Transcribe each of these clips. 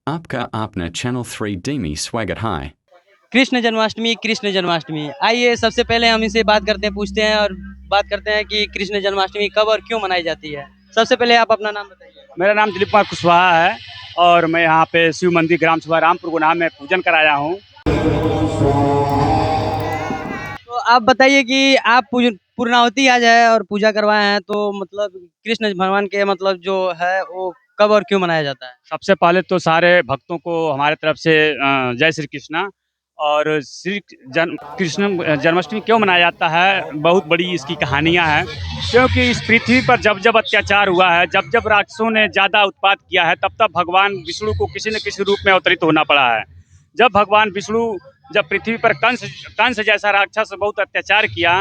आपका आपने channel 3D में स्वागत है। कृष्ण जन्माष्टमी। आइए सबसे पहले हम इनसे बात करते हैं, पूछते हैं और बात करते हैं कि कृष्ण जन्माष्टमी कब और क्यों मनाई जाती है। सबसे पहले आप अपना नाम बताइए। मेरा नाम दिलीप कुमार कुशवाहा है और मैं यहाँ पे शिव मंदिर ग्राम सभा रामपुर गुनाह में पूजन कराया हूँ। तो आप बताइए कि आप पूर्णाहुति आज है और पूजा करवाए हैं, तो मतलब कृष्ण भगवान के मतलब जो है वो कब और क्यों मनाया जाता है। सबसे पहले तो सारे भक्तों को हमारे तरफ से जय श्री कृष्णा। और श्री कृष्ण जन्माष्टमी क्यों मनाया जाता है, बहुत बड़ी इसकी कहानियाँ हैं। क्योंकि इस पृथ्वी पर जब जब अत्याचार हुआ है, जब जब राक्षसों ने ज़्यादा उत्पात किया है, तब तब भगवान विष्णु को किसी न किसी रूप में अवतरित होना पड़ा है। जब भगवान विष्णु जब पृथ्वी पर कंस जैसा राक्षस बहुत अत्याचार किया,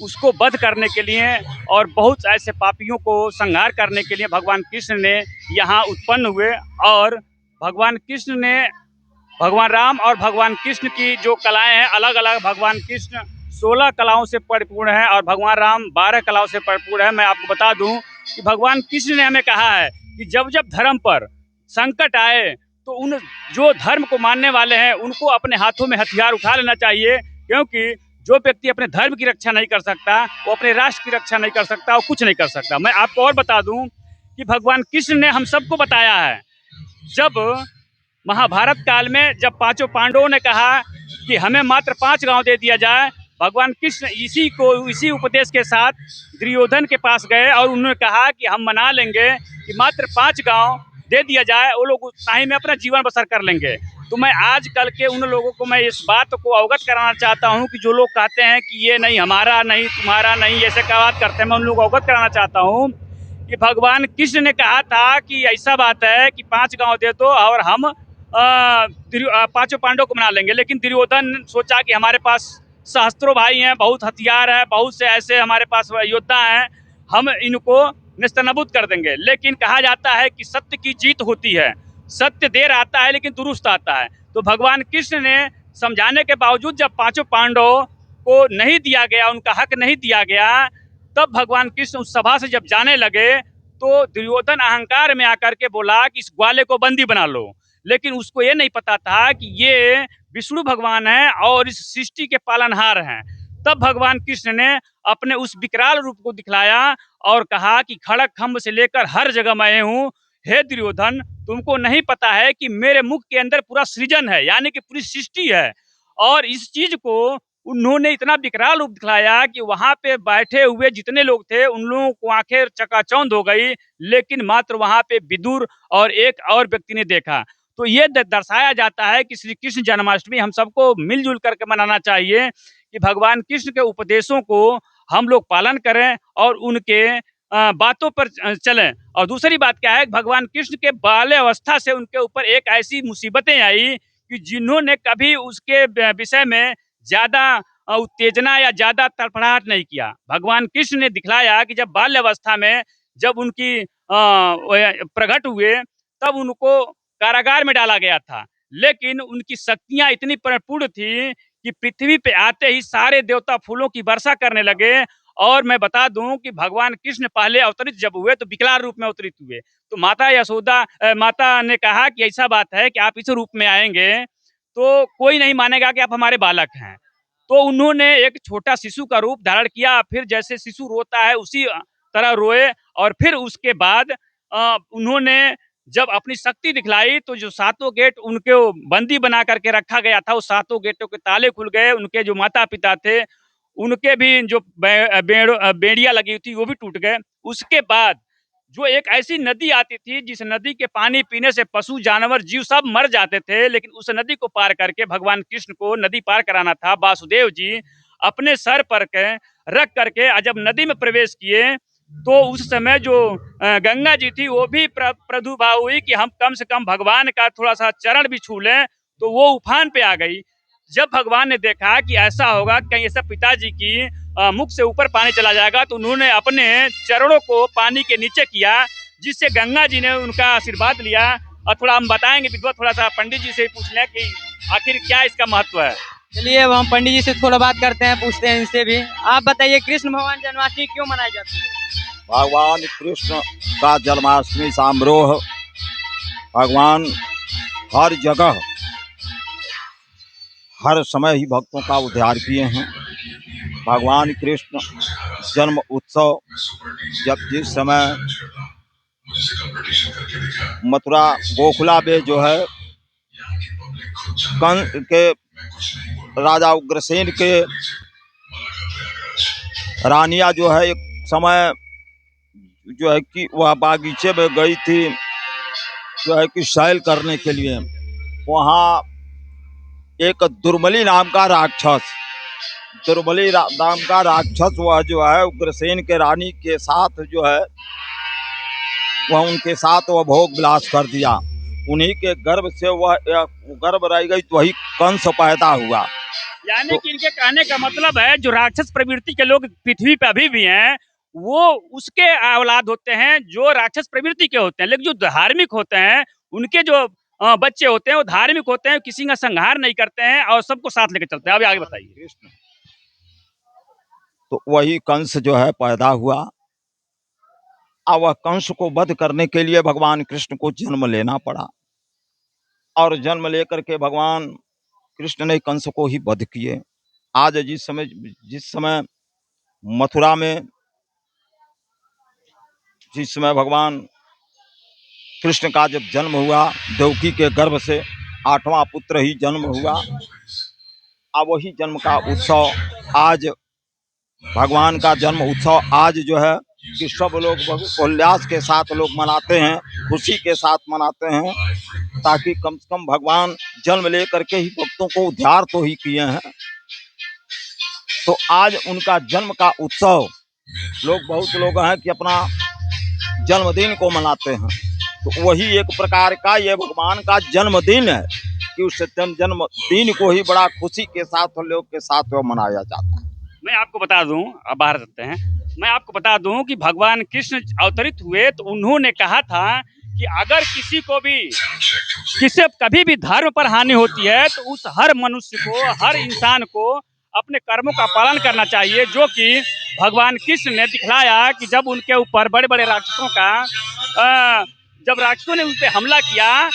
उसको वध करने के लिए और बहुत ऐसे पापियों को संहार करने के लिए भगवान कृष्ण ने यहाँ उत्पन्न हुए। और भगवान कृष्ण ने भगवान राम और भगवान कृष्ण की जो कलाएं हैं अलग अलग, भगवान कृष्ण 16 कलाओं से परिपूर्ण है और भगवान राम 12 कलाओं से परिपूर्ण है। मैं आपको बता दूं कि भगवान कृष्ण ने हमें कहा है कि जब जब धर्म पर संकट आए तो उन जो धर्म को मानने वाले हैं उनको अपने हाथों में हथियार उठा लेना चाहिए। क्योंकि जो व्यक्ति अपने धर्म की रक्षा नहीं कर सकता, वो अपने राष्ट्र की रक्षा नहीं कर सकता, वो कुछ नहीं कर सकता। मैं आपको और बता दूं कि भगवान कृष्ण ने हम सबको बताया है, जब महाभारत काल में जब पांचों पांडवों ने कहा कि हमें मात्र 5 गांव दे दिया जाए, भगवान कृष्ण इसी उपदेश के साथ दुर्योधन के पास गए और उन्होंने कहा कि हम मना लेंगे कि मात्र 5 गांव दे दिया जाए, वो लोग उतना ही में अपना जीवन बसर कर लेंगे। तो मैं आजकल के उन लोगों को मैं इस बात को अवगत कराना चाहता हूं कि जो लोग कहते हैं कि ये नहीं हमारा नहीं तुम्हारा नहीं, ऐसे का बात करते हैं, मैं उन लोगों को अवगत कराना चाहता हूं कि भगवान कृष्ण ने कहा था कि ऐसा बात है कि 5 गांव दे दो और हम पांचों पांडवों को मना लेंगे। लेकिन दुर्योधन सोचा कि हमारे पास सहस्त्रों भाई हैं, बहुत हथियार है, बहुत से ऐसे हमारे पास योद्धा हैं, हम इनको नेस्तनाबूद कर देंगे। लेकिन कहा जाता है कि सत्य की जीत होती है, सत्य देर आता है लेकिन दुरुस्त आता है। तो भगवान कृष्ण ने समझाने के बावजूद जब पांचों पांडवों को नहीं दिया गया, उनका हक नहीं दिया गया, तब भगवान कृष्ण उस सभा से जब जाने लगे तो दुर्योधन अहंकार में आकर के बोला कि इस ग्वाले को बंदी बना लो। लेकिन उसको ये नहीं पता था कि ये विष्णु भगवान है और इस सृष्टि के पालनहार हैं। तब भगवान कृष्ण ने अपने उस विकराल रूप को दिखलाया और कहा कि खड़ग खम्भ से लेकर हर जगह मैं हूँ। हे दुर्योधन, तुमको नहीं पता है कि मेरे मुख के अंदर पूरा सृजन है, यानी कि पूरी सृष्टि है। और इस चीज को उन्होंने इतना विकराल रूप दिखलाया कि वहां पे बैठे हुए जितने लोग थे उन लोगों को आंखें चकाचौंध हो गई। लेकिन मात्र वहां पे विदुर और एक और व्यक्ति ने देखा। तो ये दर्शाया जाता है कि श्री कृष्ण जन्माष्टमी हम सबको मिलजुल करके मनाना चाहिए कि भगवान कृष्ण के उपदेशों को हम लोग पालन करें और उनके बातों पर चलें। और दूसरी बात क्या है, भगवान कृष्ण के बाल्य अवस्था से उनके ऊपर एक ऐसी मुसीबतें आई कि जिन्होंने कभी उसके विषय में ज्यादा उत्तेजना या ज्यादा तड़फड़ाहट नहीं किया। भगवान कृष्ण ने दिखलाया कि जब बाल्य अवस्था में जब उनकी प्रकट हुए तब उनको कारागार में डाला गया था। लेकिन उनकी शक्तियां इतनी परिपूर्ण थी कि पृथ्वी पे आते ही सारे देवता फूलों की वर्षा करने लगे। और मैं बता दूं कि भगवान कृष्ण पहले अवतरित जब हुए तो विकराल रूप में अवतरित हुए। तो माता यशोदा माता ने कहा कि ऐसा बात है कि आप इस रूप में आएंगे तो कोई नहीं मानेगा कि आप हमारे बालक हैं। तो उन्होंने एक छोटा शिशु का रूप धारण किया, फिर जैसे शिशु रोता है उसी तरह रोए। और फिर उसके बाद उन्होंने जब अपनी शक्ति दिखलाई तो जो 7 गेट उनके बंदी बना करके रखा गया था, उस 7 गेटों के ताले खुल गए। उनके जो माता पिता थे उनके भी जो बेड़ियां लगी थी वो भी टूट गए। उसके बाद जो एक ऐसी नदी आती थी जिस नदी के पानी पीने से पशु जानवर जीव सब मर जाते थे, लेकिन उस नदी को पार करके भगवान कृष्ण को नदी पार कराना था। वासुदेव जी अपने सर पर के रख करके जब नदी में प्रवेश किए तो उस समय जो गंगा जी थी वो भी प्रादुर्भाव हुई कि हम कम से कम भगवान का थोड़ा सा चरण भी छू लें, तो वो उफान पे आ गई। जब भगवान ने देखा कि ऐसा होगा, कहीं ऐसा पिताजी की मुख से ऊपर पानी चला जाएगा, तो उन्होंने अपने चरणों को पानी के नीचे किया, जिससे गंगा जी ने उनका आशीर्वाद लिया। और थोड़ा हम बताएंगे विद्वत, थोड़ा सा पंडित जी से पूछ लें कि आखिर क्या इसका महत्व है। चलिए अब हम पंडित जी से थोड़ा बात करते हैं, पूछते हैं इनसे भी। आप बताइए कृष्ण भगवान जन्माष्टमी क्यों मनाई जाती है। भगवान कृष्ण का जन्माष्टमी समारोह भगवान हर जगह हर समय ही भक्तों का उद्धार किए हैं। भगवान कृष्ण जन्म उत्सव जब जिस समय मथुरा गोखला में जो है कंस के राजा उग्रसेन के रानिया जो है एक समय जो है कि वह बागीचे में गई थी जो है कि सैर करने के लिए। वहाँ एक दुर्मली नाम का राक्षस वह जो है उग्रसेन के रानी के साथ जो है वह उनके साथ वह भोग विलास कर दिया। उन्हीं के गर्भ से वह गर्भ रह गई तो वही कंस पैदा हुआ। यानी कि इनके कहने का मतलब है जो राक्षस प्रवृत्ति के लोग पृथ्वी पे अभी भी हैं वो उसके औलाद होते हैं जो राक्षस प्रवृत्ति के होते हैं, लेकिन जो धार्मिक होते हैं उनके जो बच्चे होते हैं वो धार्मिक होते हैं, किसी का संहार नहीं करते हैं और सबको साथ लेकर चलते हैं। अभी आगे बताइए। तो वही कंस जो है पैदा हुआ। अब वह कंस को वध करने के लिए भगवान कृष्ण को जन्म लेना पड़ा और जन्म लेकर के भगवान कृष्ण ने कंस को ही वध किए। आज जिस समय मथुरा में जिस समय भगवान कृष्ण का जब जन्म हुआ, देवकी के गर्भ से 8वां पुत्र ही जन्म हुआ। अब वही जन्म का उत्सव आज भगवान का जन्म उत्सव आज जो है कि सब लोग बहुत उल्लास के साथ लोग मनाते हैं, खुशी के साथ मनाते हैं, ताकि कम से कम भगवान जन्म लेकर के ही भक्तों को उद्धार तो ही किए हैं। तो आज उनका जन्म का उत्सव बहुत लोग हैं कि अपना जन्मदिन को मनाते हैं। तो वही एक प्रकार का ये भगवान का जन्मदिन है कि उस जन्मदिन को ही बड़ा खुशी के साथ लोग के साथ मनाया जाता है। मैं आपको बता दूं, अब बाहर रहते हैं, मैं आपको बता दूं कि भगवान कृष्ण अवतरित हुए तो उन्होंने कहा था कि अगर किसी कभी भी धर्म पर हानि होती है तो उस हर मनुष्य को, हर इंसान को अपने कर्मों का पालन करना चाहिए, जो कि भगवान कृष्ण ने दिखलाया कि जब उनके ऊपर बड़े बड़े राक्षसों का जब राक्षसों ने उन पर हमला किया,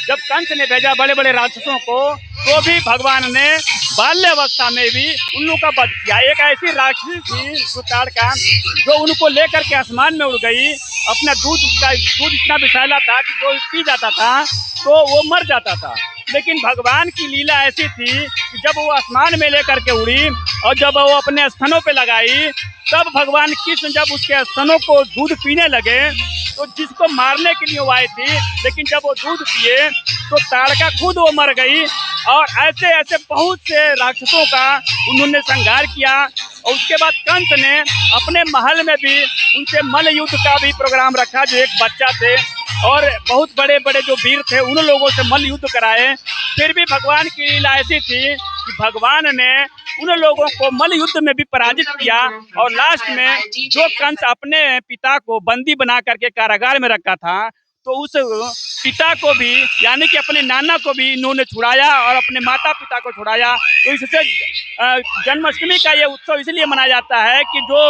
जब कंस ने भेजा बड़े बड़े राक्षसों को, तो भी भगवान ने बाल्यावस्था में भी उन लोगों का वध किया। एक ऐसी राक्षसी थी सुताड़का जो उनको लेकर के आसमान में उड़ गई। अपना दूध इतना विषैला था कि जो पी जाता था तो वो मर जाता था। लेकिन भगवान की लीला ऐसी थी कि जब वो आसमान में लेकर के उड़ी और जब वो अपने स्तनों पे लगाई, तब भगवान कृष्ण जब उसके स्तनों को दूध पीने लगे तो जिसको मारने के लिए वो आई थी, लेकिन जब वो दूध पिए तो ताड़का खुद वो मर गई। और ऐसे ऐसे बहुत से राक्षसों का उन्होंने संहार किया। और उसके बाद कंस ने अपने महल में भी उनसे मल्ल युद्ध का भी प्रोग्राम रखा, जो एक बच्चा थे और बहुत बड़े बड़े जो वीर थे उन लोगों से मल्ल युद्ध कराए। फिर भी भगवान की लीला ऐसी थी कि भगवान ने उन लोगों को मल्ल युद्ध में भी पराजित किया। और लास्ट में जो कंस अपने पिता को बंदी बना करके कारागार में रखा था, तो उस पिता को भी यानी कि अपने नाना को भी इन्होंने छुड़ाया और अपने माता पिता को छुड़ाया। तो इससे जन्माष्टमी का ये उत्सव इसलिए मनाया जाता है कि जो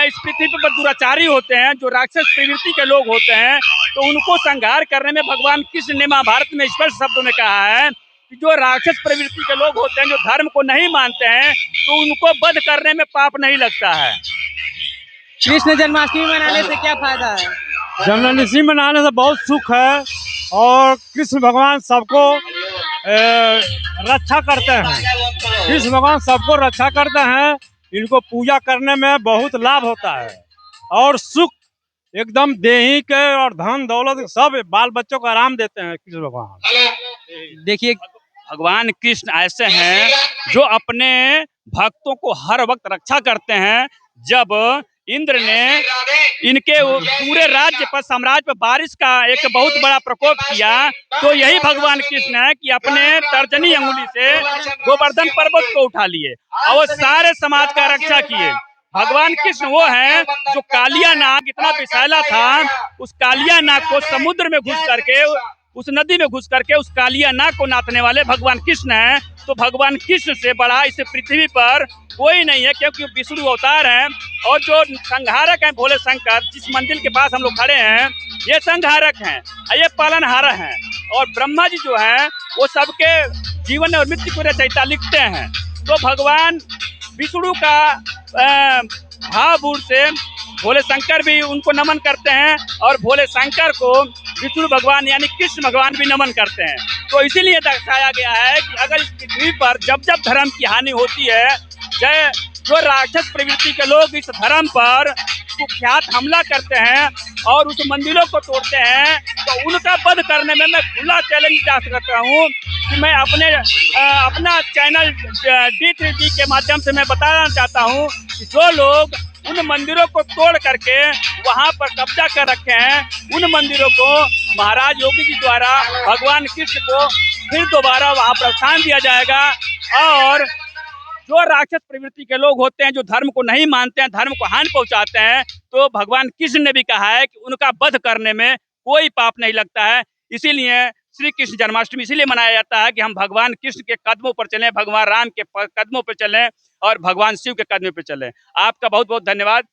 इस पृथ्वी पर दुराचारी होते हैं, जो राक्षस प्रवृत्ति के लोग होते हैं, तो उनको संहार करने में भगवान कृष्ण ने महाभारत में स्पष्ट शब्दों में कहा है कि जो राक्षस प्रवृत्ति के लोग होते हैं, जो धर्म को नहीं मानते हैं, तो उनको वध करने में पाप नहीं लगता है। कृष्ण जन्माष्टमी मनाने से क्या फायदा है? जन्माष्टमी मनाने से बहुत सुख है और कृष्ण भगवान सबको रक्षा करते हैं। कृष्ण भगवान सबको रक्षा करते हैं। इनको पूजा करने में बहुत लाभ होता है और सुख एकदम देही के और धन दौलत सब बाल बच्चों को आराम देते हैं कृष्ण भगवान। देखिए, भगवान कृष्ण ऐसे हैं जो अपने भक्तों को हर वक्त रक्षा करते हैं। जब इंद्र ने इनके पूरे राज्य पर, साम्राज्य पर बारिश का एक बहुत बड़ा प्रकोप किया, तो यही भगवान कृष्ण है कि अपने तर्जनी अंगुली से गोवर्धन पर्वत को उठा लिए और सारे समाज का रक्षा किए। भगवान कृष्ण वो है जो कालिया नाग इतना विषैला था, उस कालिया नाग को समुद्र में घुस करके उस नदी में घुस करके उस कालिया नाग को नाथने वाले भगवान कृष्ण हैं। तो भगवान कृष्ण से बड़ा इस पृथ्वी पर कोई नहीं है, क्योंकि विष्णु अवतार हैं और जो संहारक हैं भोले शंकर, जिस मंदिर के पास हम लोग खड़े हैं ये संहारक हैं, ये पालनहारा हैं। और ब्रह्मा जी जो हैं वो सबके जीवन और मृत्यु को रचयिता लिखते हैं। तो भगवान विष्णु का भावपूर्ण से भोले शंकर भी उनको नमन करते हैं और भोले शंकर को विष्णु भगवान यानी कृष्ण भगवान भी नमन करते हैं। तो इसीलिए दर्शाया गया है कि अगर इस पृथ्वी पर जब जब धर्म की हानि होती है, जो राक्षस प्रवृत्ति के लोग इस धर्म पर कुख्यात हमला करते हैं और उस मंदिरों को तोड़ते हैं, तो उनका वध करने में मैं खुला चैलेंज करता हूँ कि मैं अपना चैनल D3D के माध्यम से मैं बताना चाहता हूँ कि जो लोग उन मंदिरों को तोड़ करके वहां पर कब्जा कर रखे हैं, उन मंदिरों को महाराज योगी जी द्वारा भगवान कृष्ण को फिर दोबारा वहां प्रस्थान दिया जाएगा। और जो राक्षस प्रवृत्ति के लोग होते हैं, जो धर्म को नहीं मानते हैं, धर्म को हानि पहुंचाते हैं, तो भगवान कृष्ण ने भी कहा है कि उनका वध करने में कोई पाप नहीं लगता है। इसीलिए श्री कृष्ण जन्माष्टमी इसीलिए मनाया जाता है कि हम भगवान कृष्ण के कदमों पर चलें, भगवान राम के कदमों पर चलें और भगवान शिव के कदमों पर चलें। आपका बहुत बहुत धन्यवाद।